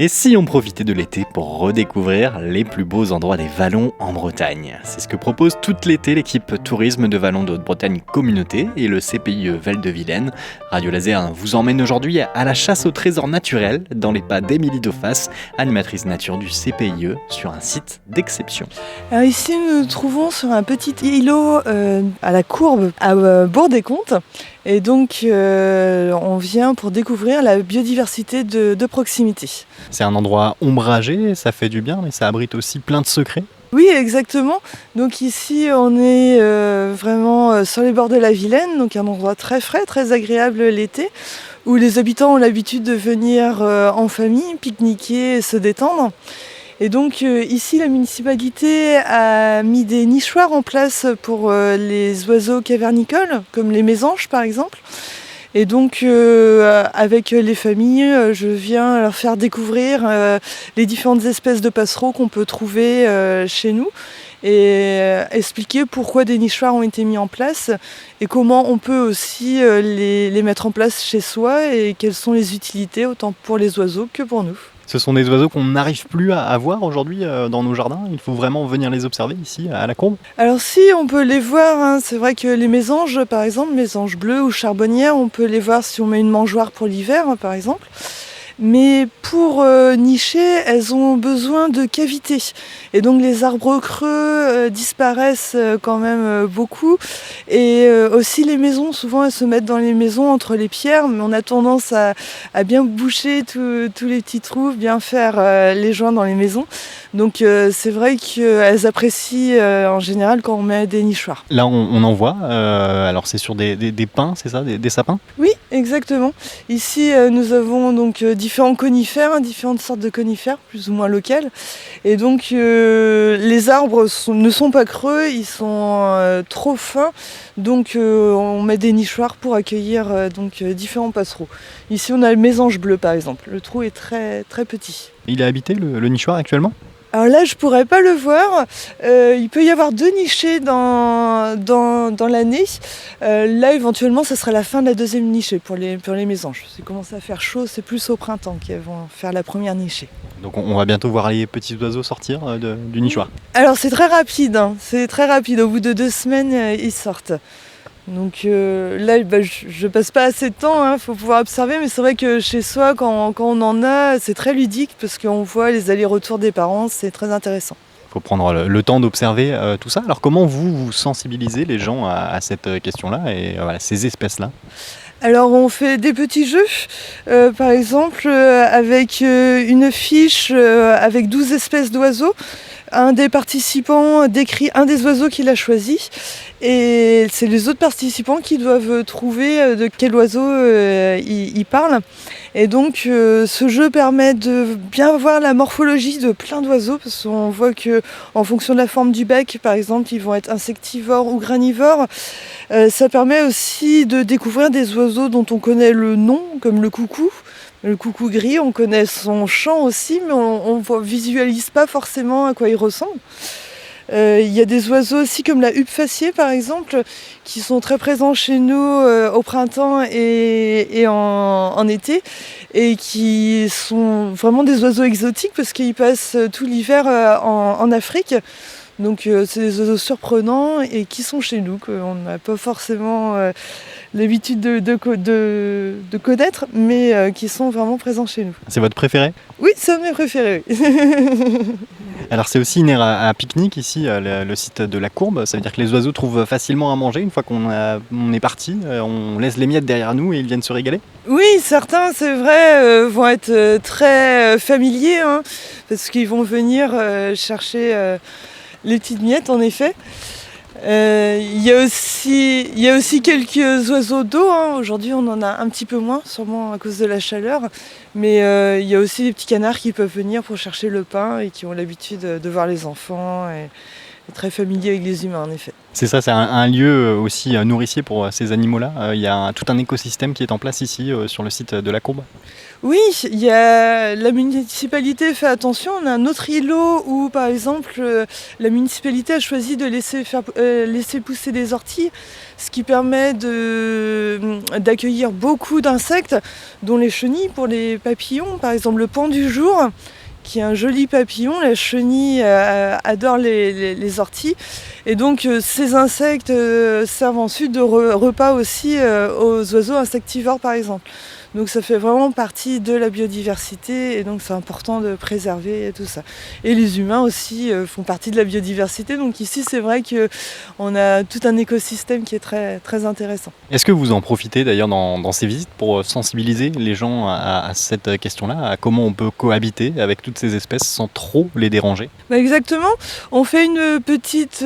Et si on profitait de l'été pour redécouvrir les plus beaux endroits des vallons en Bretagne? C'est ce que propose tout l'été l'équipe tourisme de Vallons de Haute-Bretagne Communauté et le CPIE Val de Vilaine. Radio Laser vous emmène aujourd'hui à la chasse au trésor naturel dans les pas d'Émilie Dauphas, animatrice nature du CPIE, sur un site d'exception. Alors ici, nous nous trouvons sur un petit îlot à la Courbe, à Bourg-des-Comtes. Et donc, on vient pour découvrir la biodiversité de proximité. C'est un endroit ombragé, ça fait du bien, mais ça abrite aussi plein de secrets. Oui, exactement. Donc ici, on est vraiment sur les bords de la Vilaine, donc un endroit très frais, très agréable l'été, où les habitants ont l'habitude de venir en famille, pique-niquer et se détendre. Et donc ici, la municipalité a mis des nichoirs en place pour les oiseaux cavernicoles, comme les mésanges par exemple. Et donc avec les familles, je viens leur faire découvrir les différentes espèces de passereaux qu'on peut trouver chez nous et expliquer pourquoi des nichoirs ont été mis en place et comment on peut aussi les mettre en place chez soi et quelles sont les utilités autant pour les oiseaux que pour nous. Ce sont des oiseaux qu'on n'arrive plus à voir aujourd'hui dans nos jardins. Il faut vraiment venir les observer ici à la Courbe. Alors si, on peut les voir, hein. C'est vrai que les mésanges, par exemple, mésanges bleues ou charbonnières, on peut les voir si on met une mangeoire pour l'hiver, hein, par exemple. Mais pour nicher, elles ont besoin de cavités. Et donc les arbres creux disparaissent quand même beaucoup. Et aussi les maisons, souvent elles se mettent dans les maisons entre les pierres, mais on a tendance à bien boucher tous les petits trous, bien faire les joints dans les maisons. Donc c'est vrai qu'elles apprécient en général quand on met des nichoirs. Là, on en voit. Alors, c'est sur des pins, c'est ça, des sapins? Oui, exactement. Ici, nous avons donc différents conifères, hein, différentes sortes de conifères, plus ou moins locales. Et donc, les arbres ne sont pas creux, ils sont trop fins. Donc, on met des nichoirs pour accueillir différents passereaux. Ici, on a le mésange bleu, par exemple. Le trou est très, très petit. Il est habité, le nichoir, actuellement? Alors là, je pourrais pas le voir. Il peut y avoir 2 nichées dans l'année. Là, éventuellement, ça sera la fin de la deuxième nichée pour les mésanges. C'est commencé à faire chaud, c'est plus au printemps qu'elles vont faire la première nichée. Donc, on va bientôt voir les petits oiseaux sortir du nichoir. Alors, c'est très rapide, hein. C'est très rapide. Au bout de 2 semaines, ils sortent. Donc là, je passe pas assez de temps, hein, faut pouvoir observer, mais c'est vrai que chez soi, quand on en a, c'est très ludique parce qu'on voit les allers-retours des parents, c'est très intéressant. Il faut prendre le temps d'observer tout ça. Alors, comment vous sensibilisez les gens à cette question-là et voilà, ces espèces-là? Alors on fait des petits jeux, par exemple avec une fiche avec 12 espèces d'oiseaux. Un des participants décrit un des oiseaux qu'il a choisi et c'est les autres participants qui doivent trouver de quel oiseau il parle. Et donc ce jeu permet de bien voir la morphologie de plein d'oiseaux parce qu'on voit que en fonction de la forme du bec, par exemple, ils vont être insectivores ou granivores. Ça permet aussi de découvrir des oiseaux dont on connaît le nom, comme le coucou. Le coucou gris, on connaît son chant aussi, mais on ne visualise pas forcément à quoi il ressemble. Il y a des oiseaux aussi comme la huppe faciée par exemple, qui sont très présents chez nous au printemps et en été, et qui sont vraiment des oiseaux exotiques parce qu'ils passent tout l'hiver en Afrique. Donc c'est des oiseaux surprenants et qui sont chez nous, qu'on n'a pas forcément l'habitude de connaître, mais qui sont vraiment présents chez nous. C'est votre préféré? Oui, c'est un de mes préférés. Oui. Alors, c'est aussi une aire à pique-nique ici, le site de la Courbe. Ça veut dire que les oiseaux trouvent facilement à manger une fois on est parti. On laisse les miettes derrière nous et ils viennent se régaler. Oui, certains, c'est vrai, vont être très familiers, hein, parce qu'ils vont venir chercher les petites miettes, en effet. Il y a aussi quelques oiseaux d'eau, hein. Aujourd'hui, on en a un petit peu moins, sûrement à cause de la chaleur. Mais il y a aussi des petits canards qui peuvent venir pour chercher le pain et qui ont l'habitude de voir les enfants et très familier avec les humains en effet. C'est ça, c'est un lieu aussi nourricier pour ces animaux-là. Il y a tout un écosystème qui est en place ici sur le site de la Courbe. Oui, la municipalité fait attention. On a un autre îlot où, par exemple, la municipalité a choisi de laisser pousser des orties, ce qui permet d'accueillir beaucoup d'insectes, dont les chenilles pour les papillons. Par exemple, le paon du jour, qui est un joli papillon. La chenille adore les orties. Et donc, ces insectes servent ensuite de repas aussi aux oiseaux insectivores, par exemple. Donc ça fait vraiment partie de la biodiversité et donc c'est important de préserver tout ça. Et les humains aussi font partie de la biodiversité, donc ici c'est vrai qu'on a tout un écosystème qui est très, très intéressant. Est-ce que vous en profitez d'ailleurs dans ces visites pour sensibiliser les gens à cette question-là, à comment on peut cohabiter avec toutes ces espèces sans trop les déranger ? Exactement, on fait une petite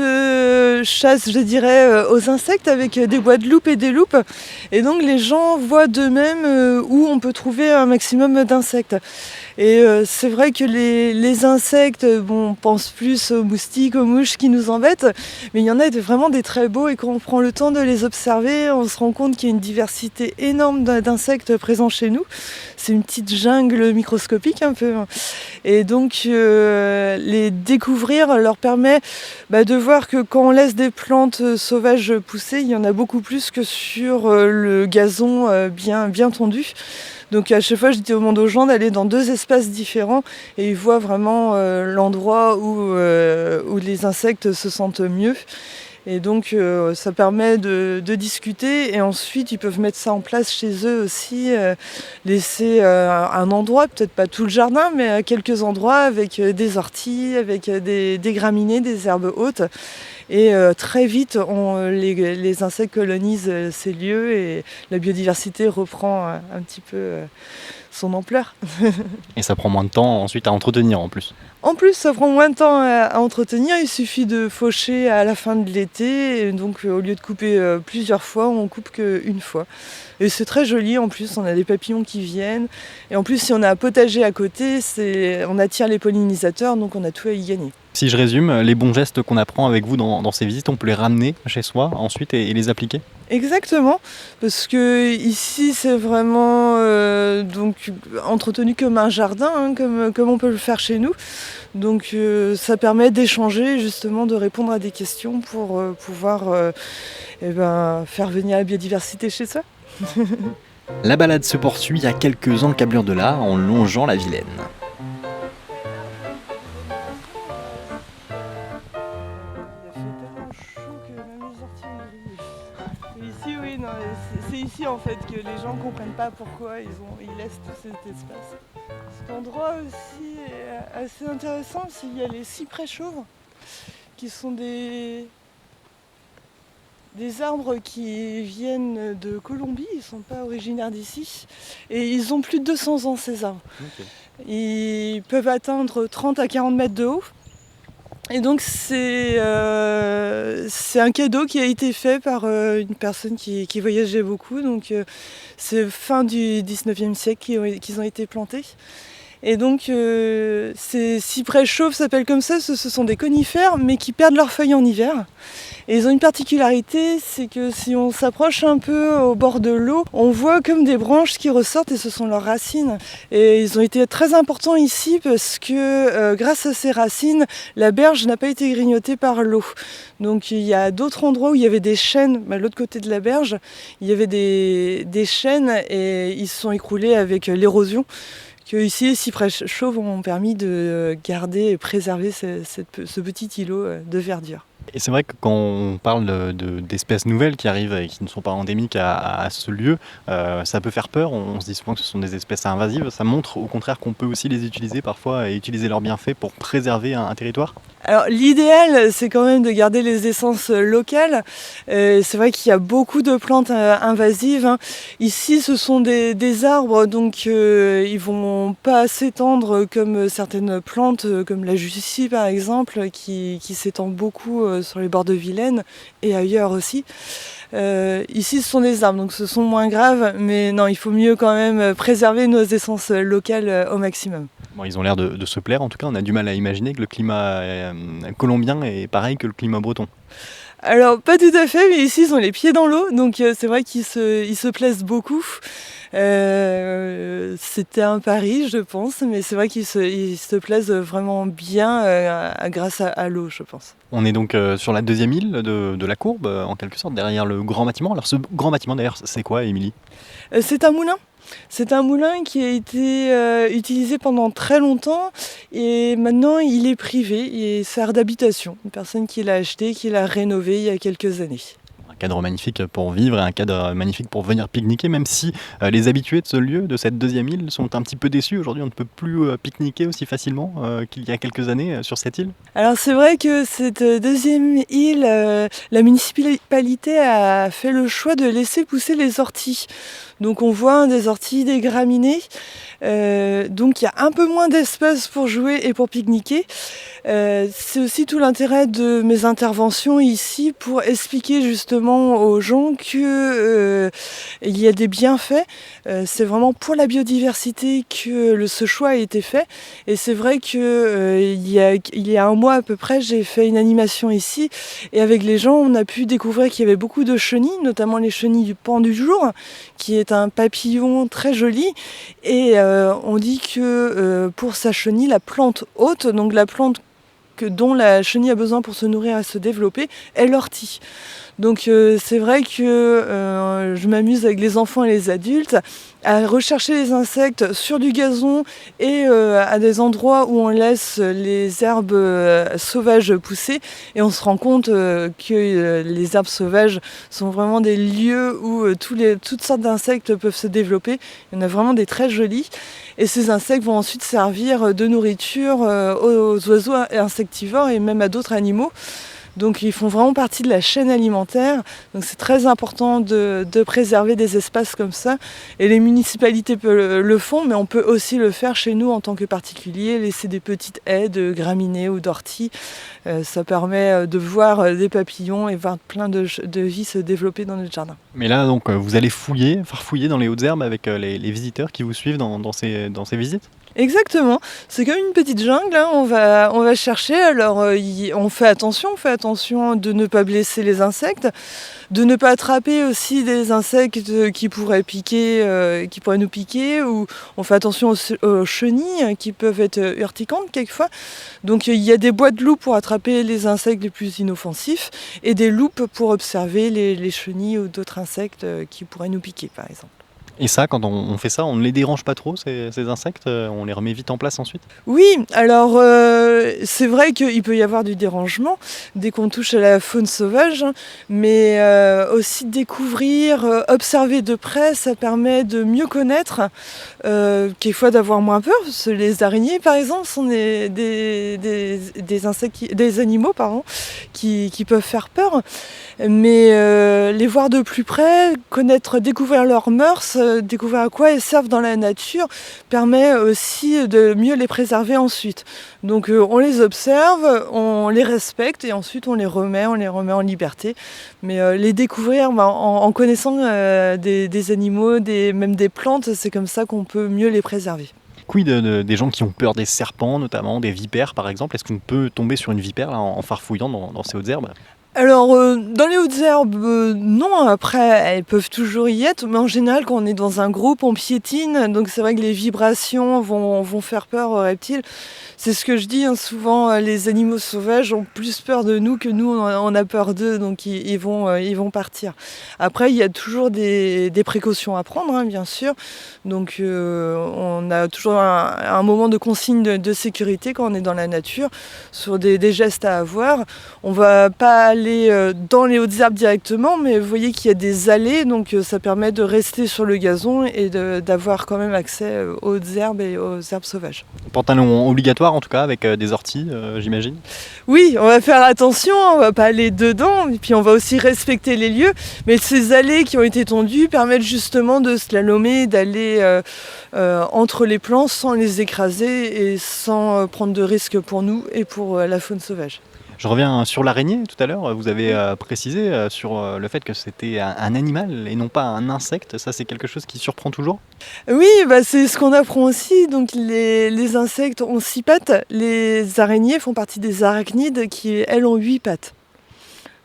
chasse, je dirais, aux insectes avec des boîtes de loupe et des loupes. Et donc les gens voient d'eux-mêmes où on peut trouver un maximum d'insectes. Et c'est vrai que les insectes, on pense plus aux moustiques, aux mouches qui nous embêtent, mais il y en a vraiment des très beaux et quand on prend le temps de les observer, on se rend compte qu'il y a une diversité énorme d'insectes présents chez nous. C'est une petite jungle microscopique un peu. Et donc les découvrir leur permet de voir que quand on laisse des plantes sauvages pousser, il y en a beaucoup plus que sur le gazon bien tondu. Donc à chaque fois, je dis au monde aux gens d'aller dans 2 espaces différents et ils voient vraiment l'endroit où les insectes se sentent mieux. Et donc ça permet de discuter et ensuite ils peuvent mettre ça en place chez eux aussi, laisser un endroit, peut-être pas tout le jardin, mais quelques endroits avec des orties, avec des graminées, des herbes hautes. Et très vite, les insectes colonisent ces lieux et la biodiversité reprend un petit peu son ampleur. Et ça prend moins de temps ensuite à entretenir en plus. En plus, ça prend moins de temps à entretenir, il suffit de faucher à la fin de l'été, et donc au lieu de couper plusieurs fois, on coupe qu'une fois. Et c'est très joli en plus, on a des papillons qui viennent, et en plus si on a un potager à côté, on attire les pollinisateurs, donc on a tout à y gagner. Si je résume, les bons gestes qu'on apprend avec vous dans ces visites, on peut les ramener chez soi ensuite et les appliquer ? Exactement, parce que ici c'est vraiment donc entretenu comme un jardin, comme on peut le faire chez nous. Donc ça permet d'échanger, justement, de répondre à des questions pour pouvoir faire venir la biodiversité chez soi. La balade se poursuit à quelques encablures de là, en longeant la Vilaine. C'est ici en fait que les gens ne comprennent pas pourquoi ils laissent tout cet espace. Cet endroit aussi est assez intéressant parce qu'il y a les cyprès chauves qui sont des arbres qui viennent de Colombie, ils ne sont pas originaires d'ici et ils ont plus de 200 ans ces arbres. Okay. Ils peuvent atteindre 30 à 40 mètres de haut. Et donc c'est un cadeau qui a été fait par une personne qui voyageait beaucoup. Donc c'est fin du 19e siècle qu'ils ont été plantés. Et donc ces cyprès chauves s'appellent comme ça, ce sont des conifères mais qui perdent leurs feuilles en hiver. Et ils ont une particularité, c'est que si on s'approche un peu au bord de l'eau, on voit comme des branches qui ressortent et ce sont leurs racines. Et ils ont été très importants ici parce que grâce à ces racines, la berge n'a pas été grignotée par l'eau. Donc il y a d'autres endroits où il y avait des chênes, à l'autre côté de la berge, il y avait des chênes et ils se sont écroulés avec l'érosion. Que ici, les cyprès chauves ont permis de garder et préserver ce petit îlot de verdure. Et c'est vrai que quand on parle d'espèces nouvelles qui arrivent et qui ne sont pas endémiques à ce lieu, ça peut faire peur. On se dit souvent que ce sont des espèces invasives. Ça montre au contraire qu'on peut aussi les utiliser parfois et utiliser leurs bienfaits pour préserver un territoire. Alors l'idéal, c'est quand même de garder les essences locales. C'est vrai qu'il y a beaucoup de plantes invasives. Ici, ce sont des arbres, donc ils vont pas s'étendre comme certaines plantes, comme la jussie par exemple, qui s'étend beaucoup sur les bords de Vilaine et ailleurs aussi. Ici, ce sont des arbres, donc ce sont moins graves, mais non, il faut mieux quand même préserver nos essences locales au maximum. Bon, ils ont l'air de se plaire, en tout cas on a du mal à imaginer que le climat colombien est pareil que le climat breton. Alors, pas tout à fait, mais ici, ils ont les pieds dans l'eau, donc c'est vrai qu'ils se plaisent beaucoup. C'était un pari, je pense, mais c'est vrai qu'ils se plaisent vraiment bien grâce à l'eau, je pense. On est donc sur la deuxième île de la courbe, en quelque sorte, derrière le grand bâtiment. Alors ce grand bâtiment d'ailleurs, c'est quoi, Émilie ? C'est un moulin. C'est un moulin qui a été utilisé pendant très longtemps et maintenant il est privé et sert d'habitation. Une personne qui l'a acheté, qui l'a rénové il y a quelques années. Un cadre magnifique pour vivre et un cadre magnifique pour venir pique-niquer, même si les habitués de ce lieu, de cette deuxième île, sont un petit peu déçus. Aujourd'hui, on ne peut plus pique-niquer aussi facilement qu'il y a quelques années sur cette île. Alors c'est vrai que cette deuxième île, la municipalité a fait le choix de laisser pousser les orties. Donc on voit des orties, des graminées. Donc il y a un peu moins d'espace pour jouer et pour pique-niquer. C'est aussi tout l'intérêt de mes interventions ici pour expliquer justement aux gens que il y a des bienfaits. C'est vraiment pour la biodiversité que ce choix a été fait. Et c'est vrai que il y a un mois à peu près, j'ai fait une animation ici et avec les gens, on a pu découvrir qu'il y avait beaucoup de chenilles, notamment les chenilles du pan du jour, qui est un papillon très joli. Et on dit que pour sa chenille, la plante hôte, donc la plante dont la chenille a besoin pour se nourrir et se développer, est l'ortie. Donc c'est vrai que je m'amuse avec les enfants et les adultes à rechercher les insectes sur du gazon et à des endroits où on laisse les herbes sauvages pousser et on se rend compte que les herbes sauvages sont vraiment des lieux où toutes sortes d'insectes peuvent se développer. Il y en a vraiment des très jolis et ces insectes vont ensuite servir de nourriture aux oiseaux insectivores et même à d'autres animaux. Donc ils font vraiment partie de la chaîne alimentaire. Donc c'est très important de préserver des espaces comme ça. Et les municipalités le font, mais on peut aussi le faire chez nous en tant que particulier, laisser des petites haies de graminées ou d'orties. Ça permet de voir des papillons et voir plein de vies se développer dans notre jardin. Mais là, donc, vous allez farfouiller dans les hautes herbes avec les visiteurs qui vous suivent dans ces visites ? Exactement, c'est comme une petite jungle, hein. On va chercher, alors on fait attention de ne pas blesser les insectes, de ne pas attraper aussi des insectes qui pourraient nous piquer, ou on fait attention aux chenilles qui peuvent être urticantes quelquefois. Donc il y a des boîtes de loupes pour attraper les insectes les plus inoffensifs et des loupes pour observer les chenilles ou d'autres insectes qui pourraient nous piquer par exemple. Et ça, quand on fait ça, on ne les dérange pas trop, ces insectes ? On les remet vite en place ensuite ? Oui, alors c'est vrai qu'il peut y avoir du dérangement dès qu'on touche à la faune sauvage, mais aussi découvrir, observer de près, ça permet de mieux connaître, quelquefois d'avoir moins peur, parce que les araignées par exemple sont des animaux qui peuvent faire peur, mais les voir de plus près, découvrir leurs mœurs, découvrir à quoi elles servent dans la nature, permet aussi de mieux les préserver ensuite. Donc on les observe, on les respecte et ensuite on les remet en liberté. Mais les découvrir en connaissant des animaux, même des plantes, c'est comme ça qu'on peut mieux les préserver. Quid des gens qui ont peur des serpents, notamment des vipères par exemple ? Est-ce qu'on peut tomber sur une vipère là, en farfouillant dans ces hautes herbes ? Alors, dans les hautes herbes, non, après, elles peuvent toujours y être, mais en général, quand on est dans un groupe, on piétine, donc c'est vrai que les vibrations vont faire peur aux reptiles. C'est ce que je dis, hein, souvent, les animaux sauvages ont plus peur de nous que nous, on a peur d'eux, donc ils vont partir. Après, il y a toujours des précautions à prendre, hein, bien sûr, donc on a toujours un moment de consigne de sécurité quand on est dans la nature, sur des gestes à avoir. On va pas aller dans les hautes herbes directement, mais vous voyez qu'il y a des allées, donc ça permet de rester sur le gazon et d'avoir quand même accès aux hautes herbes et aux herbes sauvages. Pantalon obligatoire en tout cas, avec des orties, j'imagine ? Oui, on va faire attention, on va pas aller dedans, et puis on va aussi respecter les lieux, mais ces allées qui ont été tondues permettent justement de slalomer, d'aller entre les plants sans les écraser et sans prendre de risques pour nous et pour la faune sauvage. Je reviens sur l'araignée tout à l'heure. Vous avez précisé sur le fait que c'était un animal et non pas un insecte. Ça, c'est quelque chose qui surprend toujours? Oui, bah, c'est ce qu'on apprend aussi. Donc les insectes ont 6 pattes. Les araignées font partie des arachnides qui, elles, ont 8 pattes.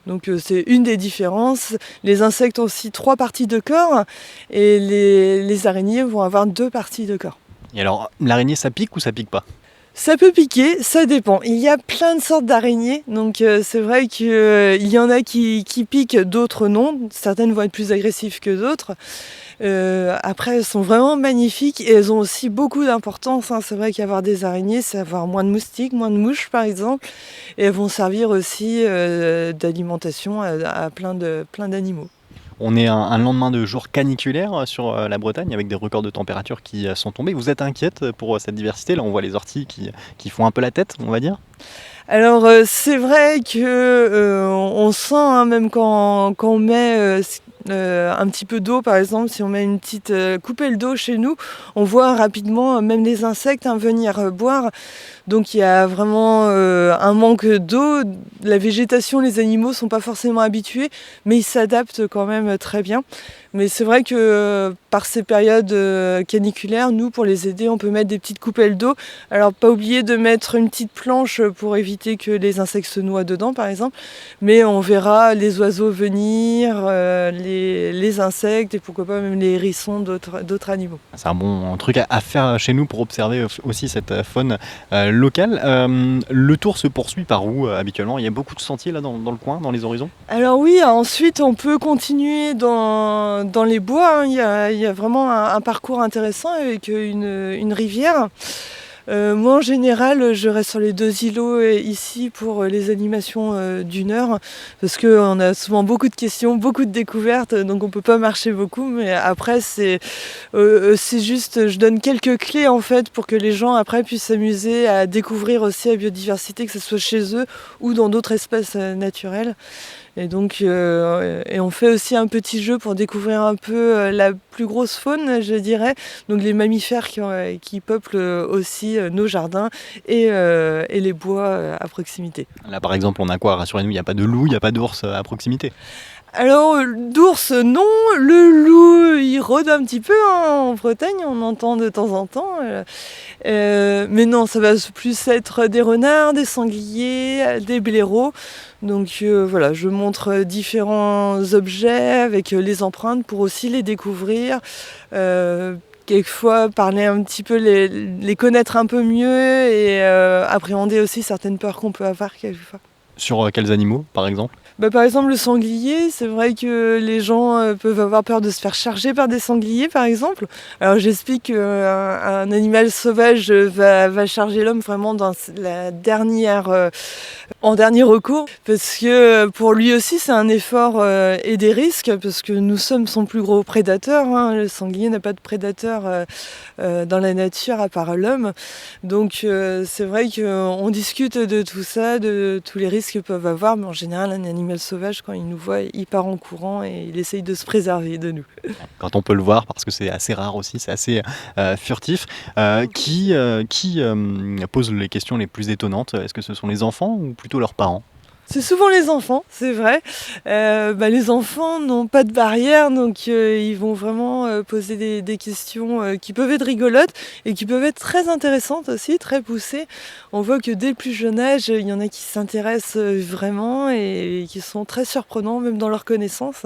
Donc c'est une des différences. Les insectes ont aussi 3 parties de corps et les araignées vont avoir 2 parties de corps. Et alors, l'araignée, ça pique ou ça pique pas? Ça peut piquer, ça dépend. Il y a plein de sortes d'araignées, donc c'est vrai qu'il y en a qui piquent, d'autres non. Certaines vont être plus agressives que d'autres. Après, elles sont vraiment magnifiques et elles ont aussi beaucoup d'importance, hein. C'est vrai qu'avoir des araignées, c'est avoir moins de moustiques, moins de mouches par exemple. Et elles vont servir aussi d'alimentation à plein d'animaux. On est un lendemain de jour caniculaire sur la Bretagne avec des records de température qui sont tombés. Vous êtes inquiète pour cette diversité? Là, on voit les orties qui font un peu la tête, on va dire. Alors c'est vrai que on sent, hein, même quand on met un petit peu d'eau, par exemple, si on met une petite coupelle d'eau chez nous, on voit rapidement même les insectes, hein, venir boire. Donc il y a vraiment un manque d'eau. La végétation, les animaux sont pas forcément habitués, mais ils s'adaptent quand même très bien. Mais c'est vrai que par ces périodes caniculaires, nous, pour les aider, on peut mettre des petites coupelles d'eau. Alors pas oublier de mettre une petite planche pour éviter que les insectes se noient dedans, par exemple. Mais on verra les oiseaux venir, les insectes et pourquoi pas même les hérissons d'autres animaux. C'est un bon truc à faire chez nous pour observer aussi cette faune locale. Le tour se poursuit par où habituellement? Il y a beaucoup de sentiers là dans le coin, dans les horizons? Alors oui, ensuite on peut continuer dans les bois, hein. Il y a vraiment un parcours intéressant avec une rivière. Moi en général je reste sur les 2 îlots ici pour les animations d'1 heure parce qu'on a souvent beaucoup de questions, beaucoup de découvertes, donc on peut pas marcher beaucoup, mais après c'est juste, je donne quelques clés en fait pour que les gens après puissent s'amuser à découvrir aussi la biodiversité, que ce soit chez eux ou dans d'autres espaces naturels. Et donc, et on fait aussi un petit jeu pour découvrir un peu la plus grosse faune, je dirais. Donc les mammifères qui peuplent aussi nos jardins et les bois à proximité. Là par exemple, on a quoi? Rassurez-nous, il n'y a pas de loup, il n'y a pas d'ours à proximité? Alors d'ours non, le loup il rôde un petit peu, hein, en Bretagne, on entend de temps en temps. Mais non, ça va plus être des renards, des sangliers, des blaireaux. Donc voilà, je montre différents objets avec les empreintes pour aussi les découvrir. Quelquefois parler un petit peu, les connaître un peu mieux et appréhender aussi certaines peurs qu'on peut avoir quelquefois. Sur quels animaux par exemple? Par exemple le sanglier, c'est vrai que les gens peuvent avoir peur de se faire charger par des sangliers par exemple. Alors j'explique qu'un animal sauvage va charger l'homme vraiment dans la dernière, en dernier recours, parce que pour lui aussi c'est un effort et des risques, parce que nous sommes son plus gros prédateur, hein. Le sanglier n'a pas de prédateur dans la nature à part l'homme. Donc c'est vrai qu'on discute de tout ça, de tous les risques qu'ils peuvent avoir, mais en général un animal sauvage, quand il nous voit, il part en courant et il essaye de se préserver de nous. Quand on peut le voir, parce que c'est assez rare aussi, c'est assez furtif. Qui pose les questions les plus étonnantes? Est-ce que ce sont les enfants ou plutôt leurs parents? C'est souvent les enfants, c'est vrai. Les enfants n'ont pas de barrière, donc ils vont vraiment poser des questions qui peuvent être rigolotes et qui peuvent être très intéressantes aussi, très poussées. On voit que dès le plus jeune âge, il y en a qui s'intéressent vraiment et qui sont très surprenants, même dans leurs connaissances.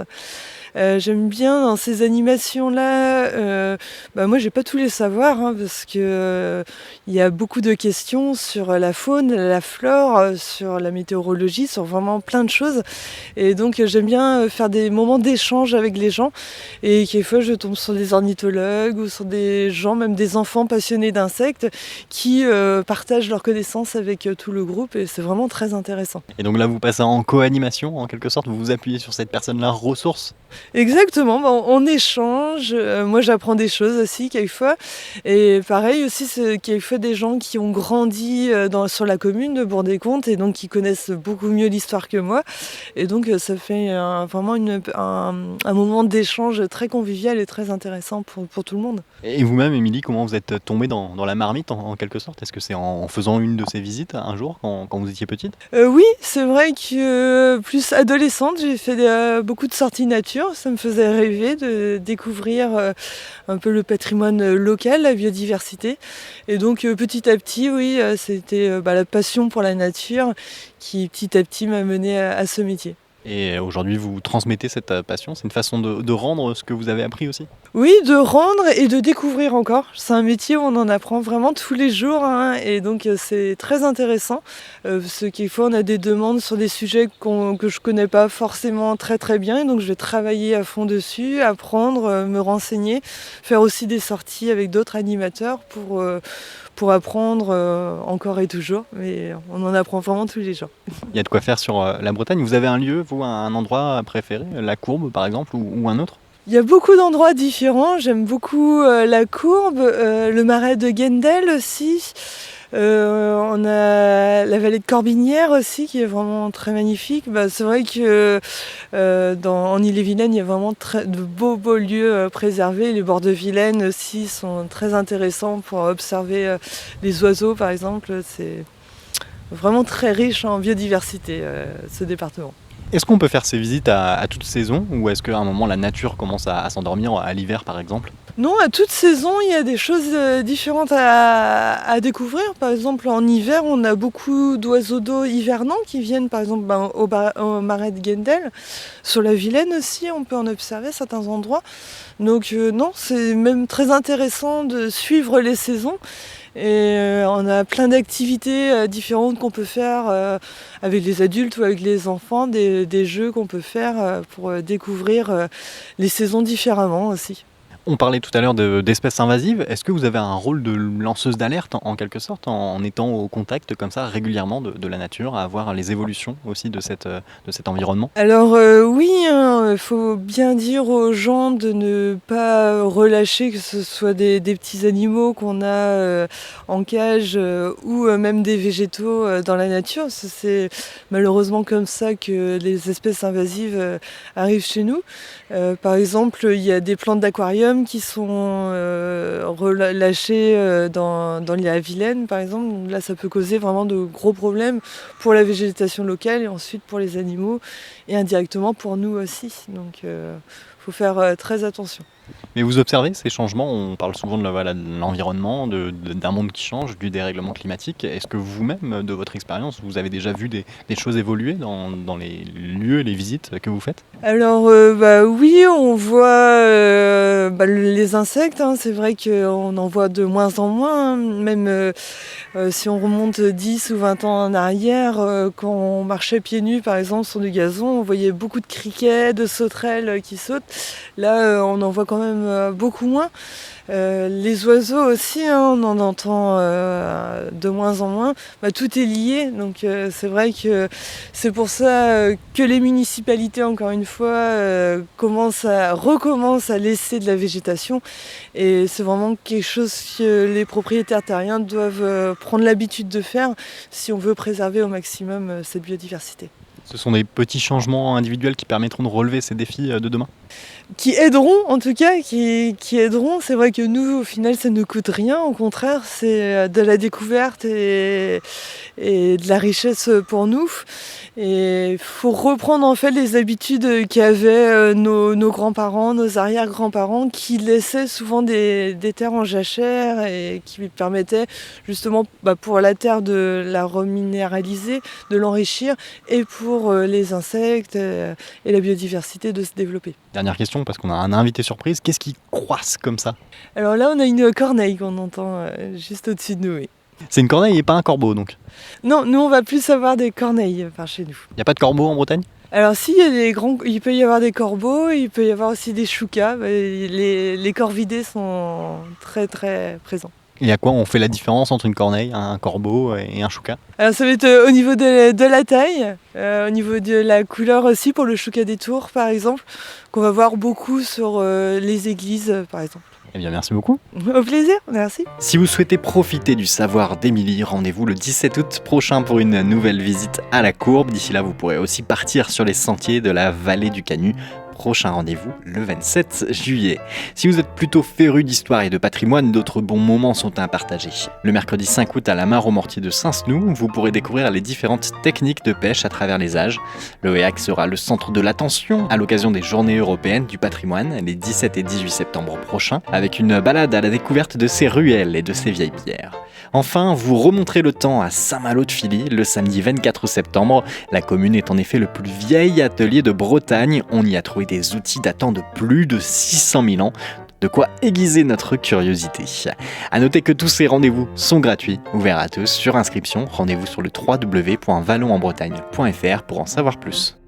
J'aime bien dans ces animations-là, moi j'ai pas tous les savoirs, hein, parce que il y a beaucoup de questions sur la faune, la flore, sur la météorologie, sur vraiment plein de choses. Et donc j'aime bien faire des moments d'échange avec les gens. Et quelquefois je tombe sur des ornithologues ou sur des gens, même des enfants passionnés d'insectes, qui partagent leurs connaissances avec tout le groupe et c'est vraiment très intéressant. Et donc là vous passez en co-animation en quelque sorte, vous vous appuyez sur cette personne-là ressource? Exactement, on échange, moi j'apprends des choses aussi quelquefois, et pareil aussi c'est quelquefois des gens qui ont grandi sur la commune de Bourg-des-Comptes et donc qui connaissent beaucoup mieux l'histoire que moi. Et donc ça fait vraiment un moment d'échange très convivial et très intéressant pour tout le monde. Et vous-même, Émilie, comment vous êtes tombée dans la marmite en quelque sorte? Est-ce que c'est en faisant une de ces visites un jour quand vous étiez petite? Oui, c'est vrai que plus adolescente, j'ai fait beaucoup de sorties nature. Ça me faisait rêver de découvrir un peu le patrimoine local, la biodiversité. Et donc petit à petit, oui, c'était la passion pour la nature qui petit à petit m'a menée à ce métier. Et aujourd'hui, vous transmettez cette passion? C'est une façon de rendre ce que vous avez appris aussi? Oui, de rendre et de découvrir encore. C'est un métier où on en apprend vraiment tous les jours, hein, et donc c'est très intéressant. Parce qu'il faut, on a des demandes sur des sujets que je connais pas forcément très très bien, et donc je vais travailler à fond dessus, apprendre, me renseigner, faire aussi des sorties avec d'autres animateurs pour apprendre encore et toujours. Mais on en apprend vraiment tous les jours. Il y a de quoi faire sur la Bretagne. Vous avez un lieu, vous, un endroit préféré? La Courbe, par exemple, ou un autre? Il y a beaucoup d'endroits différents. J'aime beaucoup la Courbe, le marais de Gendel aussi. On a la vallée de Corbinière aussi qui est vraiment très magnifique. C'est vrai que en Ille-et-Vilaine, il y a vraiment de beaux lieux préservés. Les bords de Vilaine aussi sont très intéressants pour observer les oiseaux, par exemple. C'est vraiment très riche en biodiversité, ce département. Est-ce qu'on peut faire ces visites à toute saison, ou est-ce qu'à un moment la nature commence à s'endormir, à l'hiver par exemple? Non, à toute saison, il y a des choses différentes à découvrir. Par exemple, en hiver, on a beaucoup d'oiseaux d'eau hivernants qui viennent, par exemple, au marais de Gendel. Sur la Vilaine aussi, on peut en observer certains endroits. Donc non, c'est même très intéressant de suivre les saisons. Et on a plein d'activités différentes qu'on peut faire avec les adultes ou avec les enfants, des jeux qu'on peut faire pour découvrir les saisons différemment aussi. On parlait tout à l'heure d'espèces invasives. Est-ce que vous avez un rôle de lanceuse d'alerte en quelque sorte, en étant au contact comme ça régulièrement de la nature, à voir les évolutions aussi de cet environnement? Alors oui, il faut bien dire aux gens de ne pas relâcher, que ce soit des petits animaux qu'on a en cage ou même des végétaux dans la nature. C'est malheureusement comme ça que les espèces invasives arrivent chez nous. Par exemple, il y a des plantes d'aquarium qui sont relâchées dans la Vilaine, par exemple. Donc là, ça peut causer vraiment de gros problèmes pour la végétation locale et ensuite pour les animaux et indirectement pour nous aussi. Donc faut faire très attention. Mais vous observez ces changements? On parle souvent de l'environnement, d'un monde qui change, du dérèglement climatique. Est-ce que vous-même, de votre expérience, vous avez déjà vu des choses évoluer dans les lieux, les visites que vous faites? Alors oui, on voit les insectes, hein. C'est vrai qu'on en voit de moins en moins, hein. Même si on remonte 10 ou 20 ans en arrière, quand on marchait pieds nus par exemple sur du gazon, on voyait beaucoup de criquets, de sauterelles qui sautent. Là on en voit quand même beaucoup moins. Les oiseaux aussi, hein, on en entend de moins en moins. Tout est lié, donc c'est vrai que c'est pour ça que les municipalités, encore une fois, recommencent à laisser de la végétation. Et c'est vraiment quelque chose que les propriétaires terriens doivent prendre l'habitude de faire si on veut préserver au maximum cette biodiversité. Ce sont des petits changements individuels qui permettront de relever ces défis de demain? Qui aideront en tout cas, qui aideront. C'est vrai que nous, au final, ça ne coûte rien. Au contraire, c'est de la découverte et de la richesse pour nous. Et il faut reprendre en fait les habitudes qu'avaient nos grands-parents, nos arrière-grands-parents, qui laissaient souvent des terres en jachère et qui permettaient justement pour la terre de la reminéraliser, de l'enrichir, et pour les insectes et la biodiversité de se développer. Dernière question, parce qu'on a un invité surprise. Qu'est-ce qui croisse comme ça? Alors là, on a une corneille qu'on entend juste au-dessus de nous. Oui. C'est une corneille et pas un corbeau donc? Non, nous on va plus avoir des corneilles par chez nous. Il n'y a pas de corbeau en Bretagne? Alors si, il peut y avoir des corbeaux, il peut y avoir aussi des choucas. Les corvidés sont très très présents. Et à quoi on fait la différence entre une corneille, un corbeau et un chouca? Alors ça va être au niveau de la taille, au niveau de la couleur aussi, pour le chouca des tours par exemple, qu'on va voir beaucoup sur les églises par exemple. Eh bien, merci beaucoup. Au plaisir, merci. Si vous souhaitez profiter du savoir d'Émilie, rendez-vous le 17 août prochain pour une nouvelle visite à la courbe. D'ici là, vous pourrez aussi partir sur les sentiers de la vallée du Canut. Prochain rendez-vous le 27 juillet. Si vous êtes plutôt féru d'histoire et de patrimoine, d'autres bons moments sont à partager. Le mercredi 5 août à la Mare au Mortier de Saint-Snou, vous pourrez découvrir les différentes techniques de pêche à travers les âges. Le Héac sera le centre de l'attention à l'occasion des Journées européennes du patrimoine les 17 et 18 septembre prochains, avec une balade à la découverte de ses ruelles et de ses vieilles pierres. Enfin, vous remonterez le temps à Saint-Malo-de-Filly le samedi 24 septembre. La commune est en effet le plus vieil atelier de Bretagne. On y a trouvé des outils datant de plus de 600 000 ans. De quoi aiguiser notre curiosité. A noter que tous ces rendez-vous sont gratuits, ouverts à tous, sur inscription. Rendez-vous sur le www.vallonenbretagne.fr pour en savoir plus.